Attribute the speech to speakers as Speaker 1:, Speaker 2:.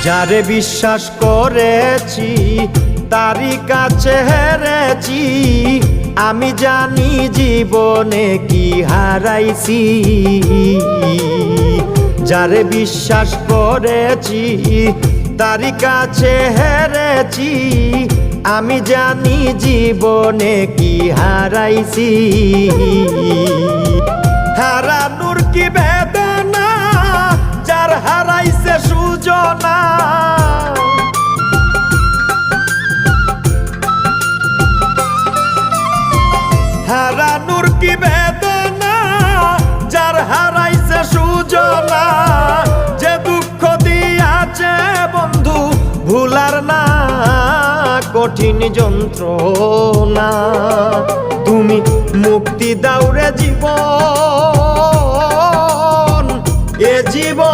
Speaker 1: যারে বিশ্বাস করেছি তারই কাছে হেরেছি, আমি জানি জীবনে কি হারাইছি। যারে বিশ্বাস করেছি তারই কাছে হেরেছি, আমি জানি জীবনে কি হারাইছি। হারানোর কি বেদনা যার হারাইছে সুজনা, হারানোর কি বেদনা যার হারাইছে সুজনা। যে দুঃখ দিয়াছে বন্ধু ভুলার না কঠিন যন্ত্রণা, তুমি মুক্তি দাও রে জীবন, এ জীবন